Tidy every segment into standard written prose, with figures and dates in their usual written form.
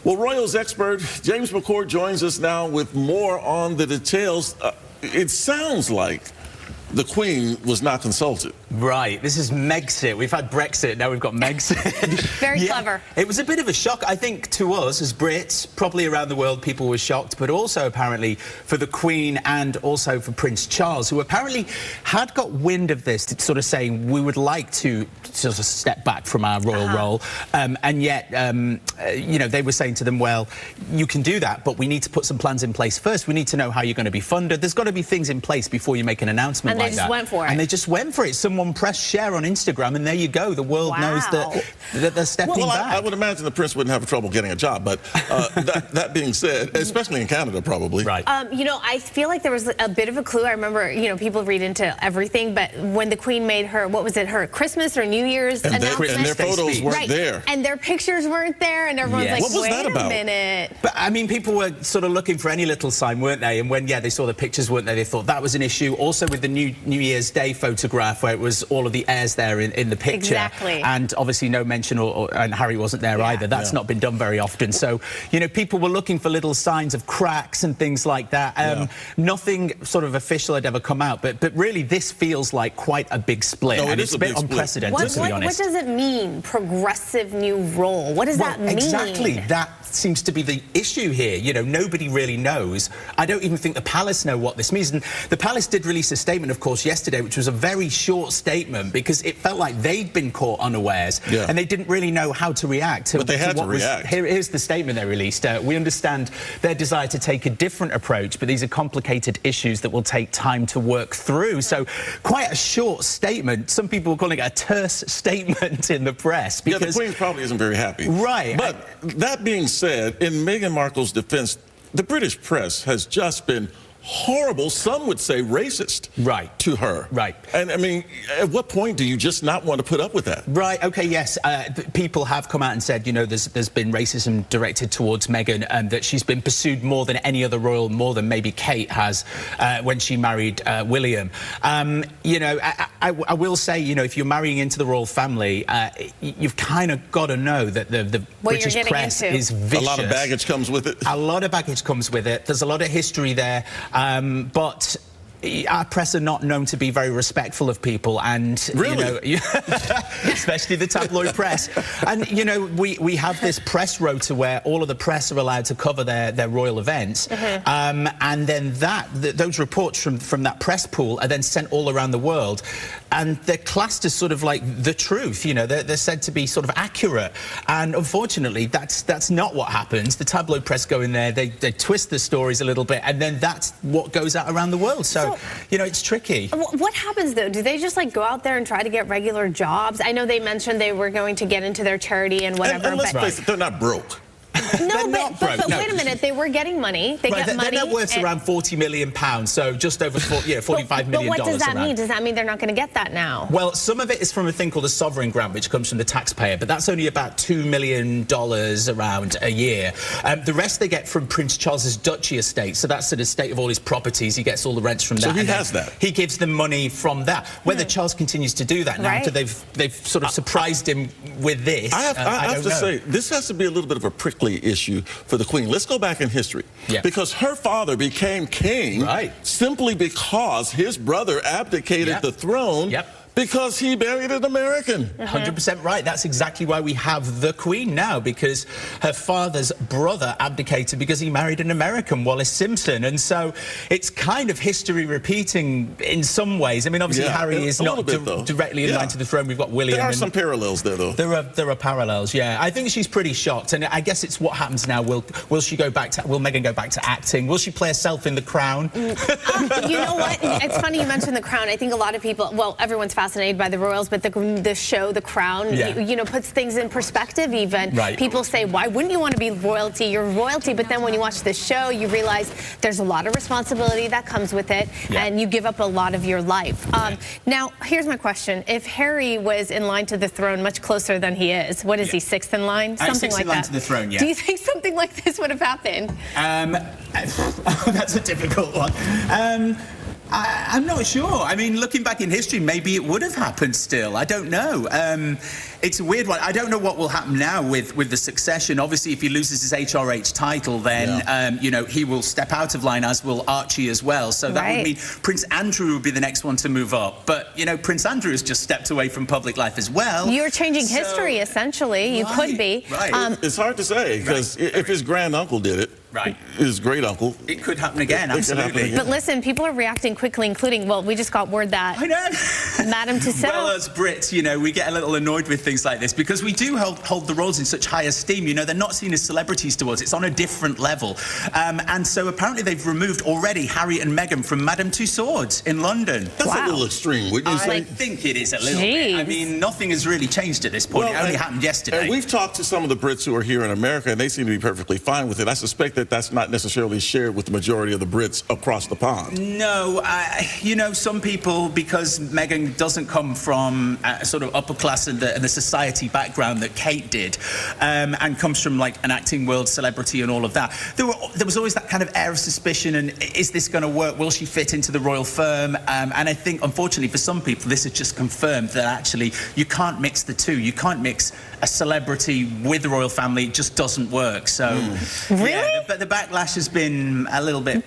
Well, Royals expert James McCourt joins us now with more on the details. It sounds like the Queen was not consulted. Right. This is MegXit. We've had Brexit, now we've got MegXit. Very clever. It was a bit of a shock, I think, to us as Brits. Probably around the world people were shocked, but also apparently for the Queen and also for Prince Charles, who apparently had got wind of this, sort of saying we would like to sort of step back from our royal role. And yet, you know, they were saying to them, well, you can do that, but we need to put some plans in place first. We need to know how you're going to be funded. There's got to be things in place before you make an announcement like that. And they just went for it. And they just went for it. Someone pressed share on Instagram, and there you go. The world knows that they're stepping back. I would imagine the Prince wouldn't have trouble getting a job, but that being said, especially in Canada, probably. Right. You know, I feel like there was a bit of a clue. I remember, you know, people read into everything, but when the Queen made her, what was it, her Christmas or New Year's announcement? And their photos weren't there. And their pictures weren't there, and everyone's like, what was that about? Wait a minute. But, I mean, people were sort of looking for any little sign, weren't they? And when, they saw the pictures, weren't they? They thought that was an issue. Also with the New Year's Day photograph, where it was all of the heirs there in the picture. Exactly. And obviously no mention, and Harry wasn't there either. That's not been done very often. So, you know, people were looking for little signs of cracks and things like that. Nothing sort of official had ever come out. But really, this feels like quite a big split. No, and it's a bit unprecedented, to be honest. What does it mean, progressive new role? What does that mean? Exactly. That seems to be the issue here. You know, nobody really knows. I don't even think the Palace know what this means. And the Palace did release a statement, of course, yesterday, which was a very short statement because it felt like they'd been caught unawares and they didn't really know how to react. But they had to react. Here's the statement they released. We understand their desire to take a different approach, but these are complicated issues that will take time to work through. So quite a short statement. Some people were calling it a terse statement in the press. Because, the Queen probably isn't very happy. Right. But that being said, in Meghan Markle's defense, the British press has just been horrible, some would say racist, to her. Right. And I mean, at what point do you just not want to put up with that? Right, okay, yes. People have come out and said, you know, there's been racism directed towards Meghan, and that she's been pursued more than any other royal, more than maybe Kate has when she married William. You know, I will say, you know, if you're marrying into the royal family, you've kind of got to know that the British press is vicious. A lot of baggage comes with it. A lot of baggage comes with it. There's a lot of history there. But our press are not known to be very respectful of people, and you know, especially the tabloid press. And you know, we have this press rota where all of the press are allowed to cover their royal events, and then those reports from that press pool are then sent all around the world, and they're classed as sort of like the truth. You know, they're said to be sort of accurate, and unfortunately, that's not what happens. The tabloid press go in there, they twist the stories a little bit, and then that's what goes out around the world. So, you know, it's tricky. What happens, though? Do they just, like, go out there and try to get regular jobs? I know they mentioned they were going to get into their charity and whatever. And let's face it, they're not broke. No, but wait a minute. They were getting money. They get money. Their net worth's around £40 million, so just over $45 million. But what does that mean? Does that mean they're not going to get that now? Well, some of it is from a thing called a sovereign grant, which comes from the taxpayer, but that's only about $2 million around a year. The rest they get from Prince Charles's duchy estate, so that's the estate of all his properties. He gets all the rents from that. So he has that. He gives them money from that. Whether Charles continues to do that now, after they've sort of surprised him with this, I have to say, this has to be a little bit of a prickly issue for the Queen. Let's go back in history. Because her father became king simply because his brother abdicated the throne because he married an American. 100% right. That's exactly why we have the Queen now, because her father's brother abdicated because he married an American, Wallis Simpson. And so it's kind of history repeating in some ways. I mean, obviously Harry is not directly in line to the throne. We've got William. There are some parallels there, though. There are parallels, yeah. I think she's pretty shocked, and I guess it's what happens now. Will she go back to? Will Meghan go back to acting? Will she play herself in The Crown? You know what? It's funny you mentioned The Crown. I think a lot of people, well, everyone's fascinated by the royals, but the show, The Crown, you know, puts things in perspective even. People say, why wouldn't you want to be royalty? You're royalty, but then when you watch the show, you realize there's a lot of responsibility that comes with it, and you give up a lot of your life. Now, here's my question. If Harry was in line to the throne much closer than he is, what is he, sixth in line? Something like that. Sixth in line to the throne, Do you think something like this would have happened? That's a difficult one. I'm not sure. I mean, looking back in history, maybe it would have happened still. I don't know. it's a weird one. I don't know what will happen now with the succession. Obviously, if he loses his HRH title, then you know, he will step out of line, as will Archie as well. So that would mean Prince Andrew would be the next one to move up. But you know, Prince Andrew has just stepped away from public life as well. You're changing history, essentially. You could be. It's hard to say, because if his granduncle did it, his great uncle, it could happen again. Absolutely. But listen, people are reacting quickly, including, well, we just got word that Madame Tussauds. Well, as Brits, you know, we get a little annoyed with things like this because we do hold the royals in such high esteem. You know, they're not seen as celebrities to us. It's on a different level. And so apparently they've removed already Harry and Meghan from Madame Tussauds in London. That's a little extreme, wouldn't you say? I think it is a little bit. I mean, nothing has really changed at this point. Well, it only happened yesterday. And we've talked to some of the Brits who are here in America, and they seem to be perfectly fine with it. I suspect that that's not necessarily shared with the majority of the Brits across the pond. No, you know, some people, because Meghan doesn't come from a sort of upper class and the society background that Kate did, and comes from like an acting world, celebrity and all of that, there was always that kind of air of suspicion, and is this going to work? Will she fit into the royal firm? And I think, unfortunately, for some people, this has just confirmed that actually you can't mix the two. You can't mix a celebrity with the royal family. It just doesn't work. So, really? But the backlash has been a little bit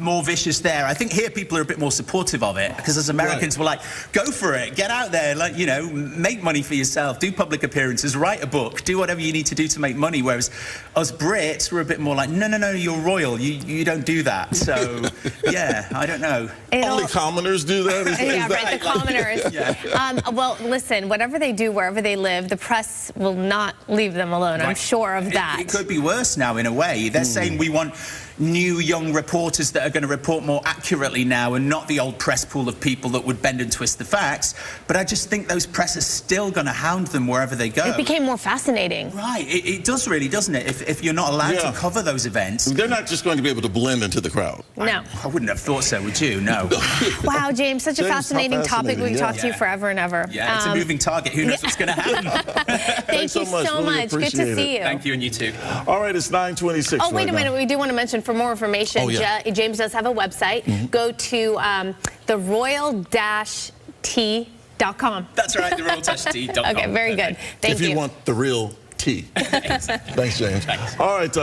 more vicious there. I think here people are a bit more supportive of it, because as Americans we're like, go for it, get out there, like, you know, make money for yourself, do public appearances, write a book, do whatever you need to do to make money, whereas us Brits were a bit more like, no, you're royal, you don't do that. So yeah, I don't know. Only commoners do that? The commoners. Well, listen, whatever they do, wherever they live, the press will not leave them alone. I'm sure of that. It could be worse now, in a way. They're saying we want new young reporters that are going to report more accurately now, and not the old press pool of people that would bend and twist the facts. But I just think those press are still going to hound them wherever they go. It became more fascinating. Right, it does really, doesn't it? If you're not allowed to cover those events. They're not just going to be able to blend into the crowd. No. I wouldn't have thought so, would you? No. Wow, James, such a fascinating topic. We can talk to you forever and ever. Yeah, it's a moving target. Who knows what's going to happen? Thank you so much. Good to see you. Thank you, and you too. All right, it's 9:26. Oh, wait a minute. We do want to mention, for more information, James does have a website. Go to theroyal-t.com. That's right, theroyal-t.com. Okay, very good. Thank you. If you want the real tea. Thanks, James. Thanks. All right.